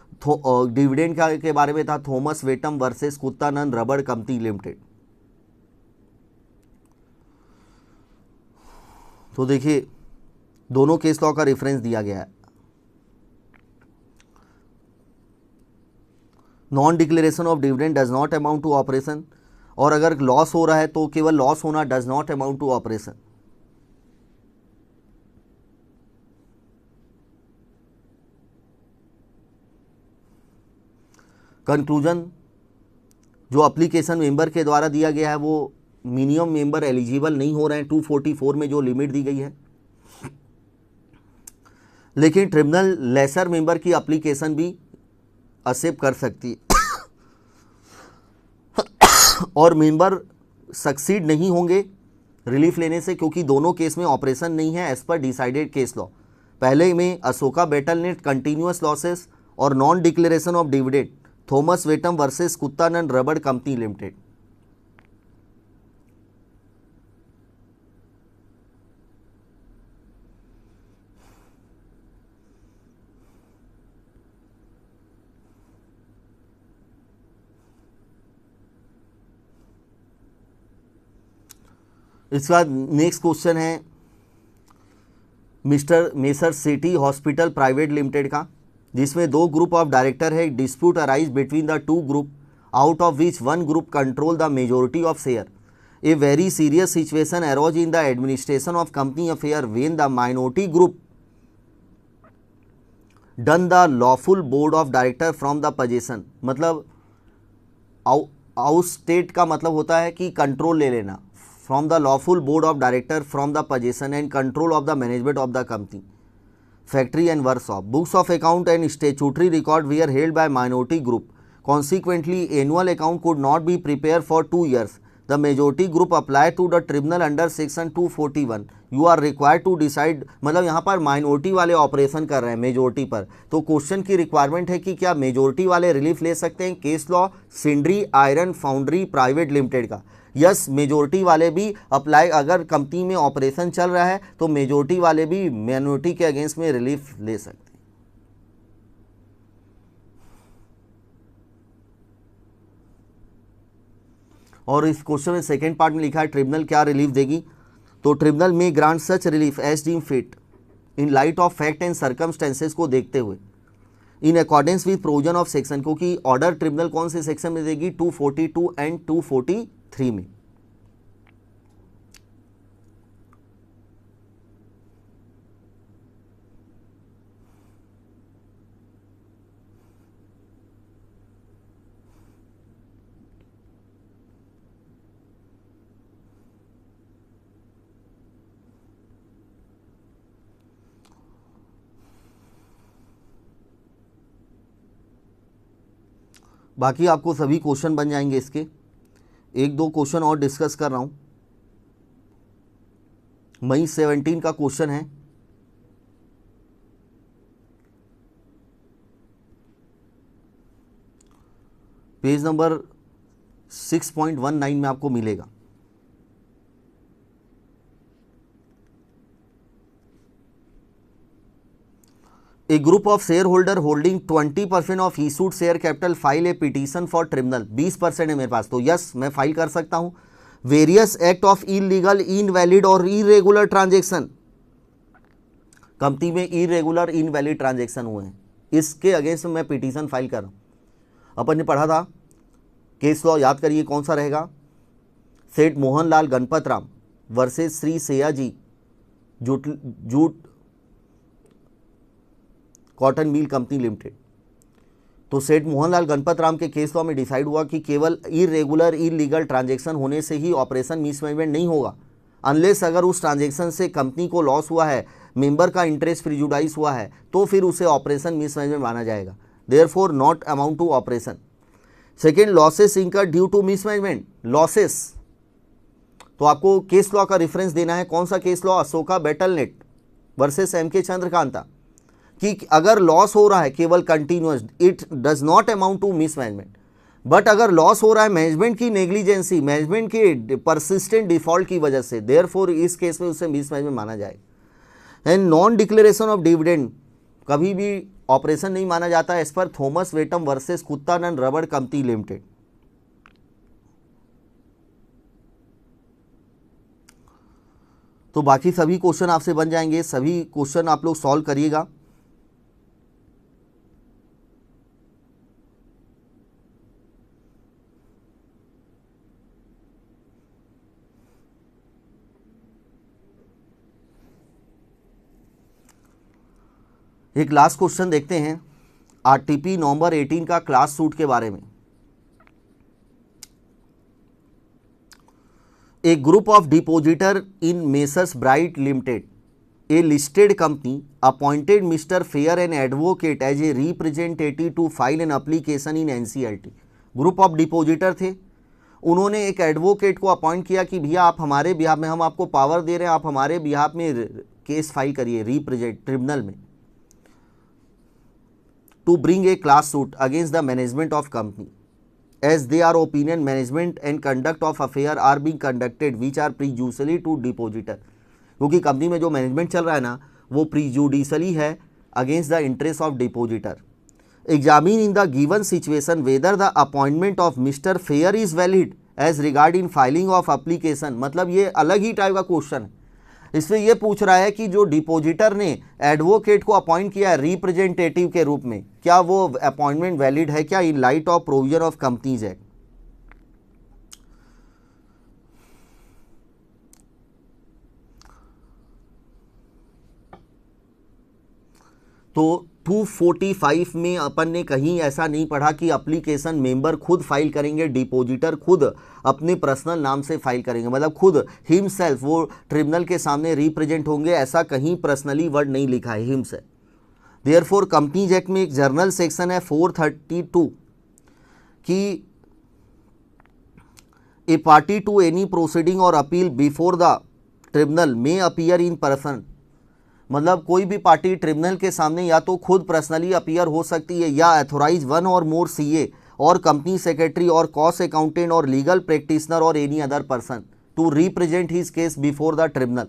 डिविडेंड के बारे में था थॉमस वेटम versus Kuttanad rubber company limited. तो देखिए दोनों केस लॉ का रेफरेंस दिया गया है। Non declaration of dividend does not amount to operation, और अगर लॉस हो रहा है तो केवल लॉस होना, does not amount to operation. Conclusion, जो एप्लीकेशन मेंबर के द्वारा दिया गया है वो मिनिमम मेंबर एलिजिबल नहीं हो रहे हैं 244 में जो लिमिट दी गई है, लेकिन ट्रिब्यूनल लेसर मेंबर की एप्लीकेशन भी एक्सेप्ट कर सकती है और मेंबर सक्सीड नहीं होंगे रिलीफ लेने से, क्योंकि दोनों केस में ऑपरेशन नहीं है as per decided case law. पहले में अशोका बैटलनेट कंटिन्यूअस लॉसेस और non declaration of dividend, Thomas वेटम versus Kuttanad rubber company limited. इसके बाद नेक्स्ट क्वेश्चन है mister messrs city hospital private limited का, जिसमें दो ग्रुप ऑफ डायरेक्टर है। Dispute arise between the two group out of which one group control the majority of share. A very serious situation arose in the administration of company affair when the minority group done the lawful board of director from the position. मतलब ousted का मतलब होता है कि control ले लेना, from the lawful board of director from the position and control of the management of the company, factory and workshop. Books of account and statutory record we are held by minority group. Consequently, annual account could not be prepared for 2 years. The majority group applied to the tribunal under section 241. You are required to decide, मतलब यहाँ पर minority वाले operation कर रहे हैं majority पर, तो question की रिक्वायरमेंट है कि क्या मेजोरिटी वाले रिलीफ ले सकते हैं case law Sindri iron foundry private limited का। यस, मेजोरिटी वाले भी अप्लाई, अगर कंपनी में ऑपरेशन चल रहा है तो मेजोरिटी वाले भी माइनॉरिटी के अगेंस्ट में रिलीफ ले सकते हैं। और इस क्वेश्चन में सेकेंड पार्ट में लिखा है ट्रिब्यूनल क्या रिलीफ देगी, तो ट्रिब्यूनल में grant such relief as deem fit in light of fact and circumstances को देखते हुए in accordance with provision of section, क्योंकि ऑर्डर ट्रिब्यूनल कौन से सेक्शन में देगी, 242 एंड 243 में। बाकी आपको सभी क्वेश्चन बन जाएंगे इसके, एक दो क्वेश्चन और डिस्कस कर रहा हूं। मई 17 का क्वेश्चन है, पेज नंबर 6.19 में आपको मिलेगा। A group of shareholder holding 20% of issued share capital file a petition for tribunal, 20% है मेरे पास, तो यस मैं फाइल कर सकता हूं। Various act of illegal, invalid और इरेगुलर ट्रांजेक्शन, कंपनी में इरेगुलर इनवैलिड ट्रांजेक्शन हुए हैं, इसके अगेंस्ट मैं पिटीशन फाइल कर रहा हूं। अपन ने पढ़ा था केस लॉ, याद करिए कौन सा रहेगा, सेठ Mohanlal Ganpat Ram versus Shri Sayaji jute cotton mill company limited. तो सेठ मोहनलाल गणपत राम के केस लॉ में डिसाइड हुआ कि केवल इरेगुलर इलीगल ट्रांजैक्शन होने से ही ऑपरेशन मिसमैनेजमेंट नहीं होगा, अनलेस अगर उस ट्रांजैक्शन से कंपनी को लॉस हुआ है, मेंबर का इंटरेस्ट प्रिजुडाइज हुआ है, तो फिर उसे ऑपरेशन मिसमैनेजमेंट माना जाएगा, therefore not amount to operation. Second, losses incurred due to mismanagement, losses, तो आपको केस लॉ का रेफरेंस देना है, कौन सा case law, Ashoka betelnut versus M K Chandrakanta, कि अगर लॉस हो रहा है केवल continuous, it does not amount to mismanagement, but अगर लॉस हो रहा है मैनेजमेंट की नेग्लिजेंसी, मैनेजमेंट के परसिस्टेंट डिफॉल्ट की वजह से, देयरफॉर इस केस में उसे मिसमैनेजमेंट माना जाएगा। And non declaration of dividend कभी भी ऑपरेशन नहीं माना जाता एज पर थॉमस वेटम versus Kuttanad rubber company limited. तो बाकी सभी क्वेश्चन आपसे बन जाएंगे, सभी क्वेश्चन आप लोग सॉल्व करिएगा। एक लास्ट क्वेश्चन देखते हैं आरटीपी नवंबर 18 का क्लास सूट के बारे में। A group of depositor in messrs bright limited, a listed company appointed mister fair and advocate as a representative to file an application in NCLT. Group of depositor थे, उन्होंने एक advocate को appoint किया कि भैया आप हमारे बिहाफ में, हम आपको पावर दे रहे हैं, आप हमारे बिहाफ में केस फाइल करिए रिप्रेजेंट ट्रिब्यूनल में, to bring a class suit against the management of company as their opinion management and conduct of affair are being conducted which are prejudicial to depositor। क्योंकि company में जो management चल रहा है ना वो प्रीजुडिशली है against the interest of depositor. Examine in the given situation whether the appointment of mister Fair is valid as regard in filing of application, मतलब ये अलग ही टाइप का क्वेश्चन है। इसमें ये पूछ रहा है कि जो डिपोजिटर ने एडवोकेट को अपॉइंट किया है रिप्रेजेंटेटिव के रूप में, क्या वो अपॉइंटमेंट वैलिड है क्या इन light of provision of companies act. तो 245 में अपन ने कहीं ऐसा नहीं पढ़ा कि एप्लीकेशन मेंबर खुद फाइल करेंगे, डिपोजिटर खुद अपने पर्सनल नाम से फाइल करेंगे, मतलब खुद हिमसेल्फ वो ट्रिब्यूनल के सामने रिप्रेजेंट होंगे, ऐसा कहीं पर्सनली वर्ड नहीं लिखा है हिमसेल्फ। देयरफॉर कंपनीज एक्ट में एक जर्नल सेक्शन है 432 कि ए पार्टी टू एनी प्रोसीडिंग और अपील बिफोर द ट्रिब्यूनल में अपीयर इन पर्सन, मतलब कोई भी पार्टी ट्रिब्यूनल के सामने या तो खुद पर्सनली अपीयर हो सकती है या अथोराइज वन और मोर सीए और कंपनी सेक्रेटरी और कॉस्ट अकाउंटेंट और लीगल प्रैक्टिशनर और any other person to represent his case before the tribunal.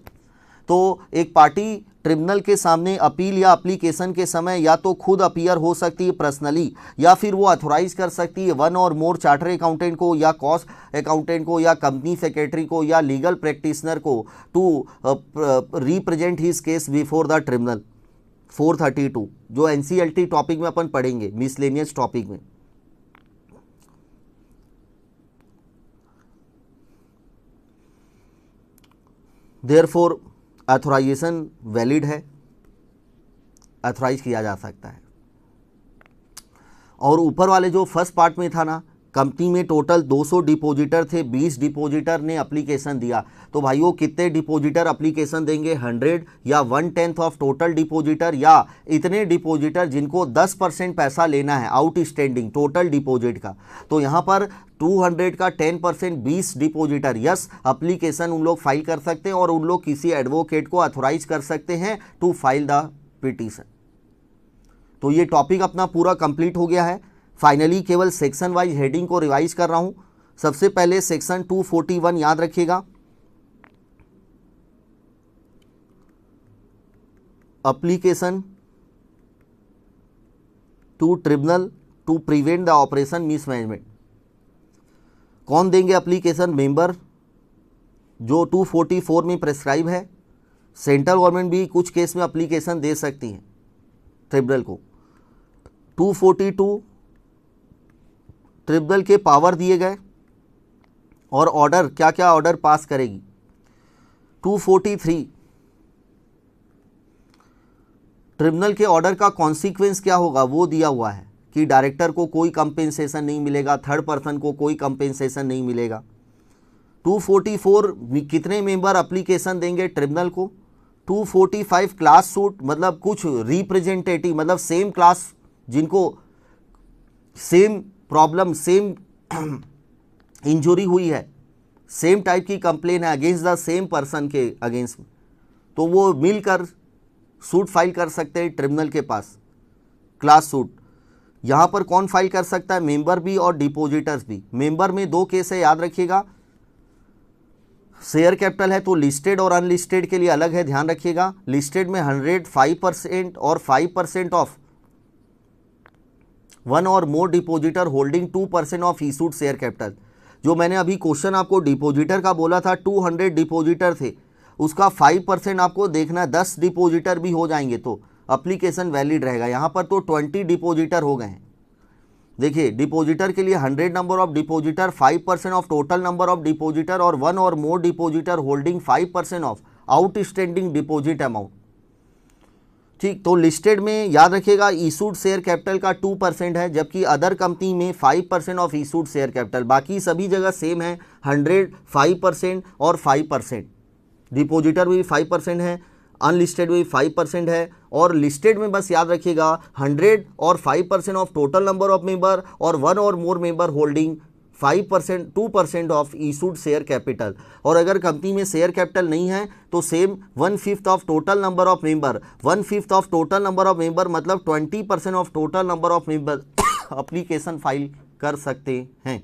तो एक पार्टी ट्रिब्यूनल के सामने अपील या एप्लीकेशन के समय या तो खुद अपीयर हो सकती है पर्सनली या फिर वो अथोराइज कर सकती है वन और मोर चार्टर अकाउंटेंट को या कॉस्ट अकाउंटेंट को या कंपनी सेक्रेटरी को या लीगल प्रैक्टिशनर को to represent his case before the tribunal. 432 जो एनसीएलटी टॉपिक में अपन पढ़ेंगे, मिसलेनियस टॉपिक में। देयरफॉर अथोराइजेशन वैलिड है, अथोराइज किया जा सकता है। और ऊपर वाले जो फर्स्ट पार्ट में था ना, कंपनी में टोटल 200 डिपोजिटर थे, 20 डिपोजिटर ने एप्लीकेशन दिया, तो भाइयों कितने डिपोजिटर एप्लीकेशन देंगे, 100 या 1/10 ऑफ टोटल डिपोजिटर, या इतने डिपोजिटर जिनको 10% पैसा लेना है आउटस्टैंडिंग टोटल डिपोजिट का। तो यहाँ पर 200 का 10% 20 डिपोजिटर यस एप्लीकेशन उन लोग फाइल कर सकते हैं और उन लोग किसी एडवोकेट को अथोराइज कर सकते हैं टू फाइल द पिटीशन। तो ये टॉपिक अपना पूरा कंप्लीट हो गया है। फाइनली केवल सेक्शन वाइज हेडिंग को रिवाइज कर रहा हूं। सबसे पहले सेक्शन 241 याद रखिएगा, application to tribunal to prevent the operation mismanagement. कौन देंगे एप्लीकेशन? मेंबर, जो 244 में प्रेस्क्राइब है। सेंट्रल गवर्नमेंट भी कुछ केस में एप्लीकेशन दे सकती है ट्रिब्यूनल को। 242 ट्रिब्यूनल के पावर दिए गए और ऑर्डर, क्या क्या ऑर्डर पास करेगी। 243 ट्रिब्यूनल के ऑर्डर का कॉन्सिक्वेंस क्या होगा वो दिया हुआ है कि डायरेक्टर को कोई कंपेंसेशन नहीं मिलेगा, थर्ड पर्सन को कोई कंपेंसेशन नहीं मिलेगा। 244 कितने मेंबर एप्लीकेशन देंगे ट्रिब्यूनल को। 245 क्लास सूट, मतलब कुछ रिप्रेजेंटेटिव, मतलब सेम क्लास जिनको सेम प्रॉब्लम, सेम इंजुरी हुई है, सेम टाइप की कंप्लेन है अगेंस्ट द सेम पर्सन के अगेंस्ट में, तो वो मिलकर सूट फाइल कर सकते हैं ट्रिब्यूनल के पास, क्लास सूट। यहाँ पर कौन फाइल कर सकता है? मेंबर भी और डिपोजिटर्स भी। मेंबर में 2 केस है, याद रखिएगा। शेयर कैपिटल है तो लिस्टेड और अनलिस्टेड के लिए अलग है, ध्यान रखिएगा। लिस्टेड में 105% और 5% ऑफ 1 और more depositor holding 2% of issued share capital. जो मैंने अभी क्वेश्चन आपको डिपोजिटर का बोला था, 200 डिपोजिटर थे, उसका 5% आपको देखना है। 10 डिपोजिटर भी हो जाएंगे तो एप्लीकेशन वैलिड रहेगा। यहाँ पर तो 20 डिपोजिटर हो गए हैं। देखिए, डिपोजिटर के लिए 100 number of depositor, 5% of total number of depositor और 1 और more depositor holding 5% of outstanding deposit amount. ठीक, तो लिस्टेड में याद रखिएगा इशूड शेयर कैपिटल का 2% है, जबकि अदर कंपनी में 5% ऑफ इशूड शेयर कैपिटल। बाकी सभी जगह सेम है, 100, 5% और 5%। डिपोजिटर में भी 5% है, अनलिस्टेड में भी 5% है, और लिस्टेड में बस याद रखिएगा 100 और 5% of total number of member और 1 और more member holding 5%, 2% of issued share capital. और अगर कंपनी में शेयर कैपिटल नहीं है तो same 1/5 of total number of member, 1/5 of total number of member मतलब 20% of total number of member application file कर सकते हैं।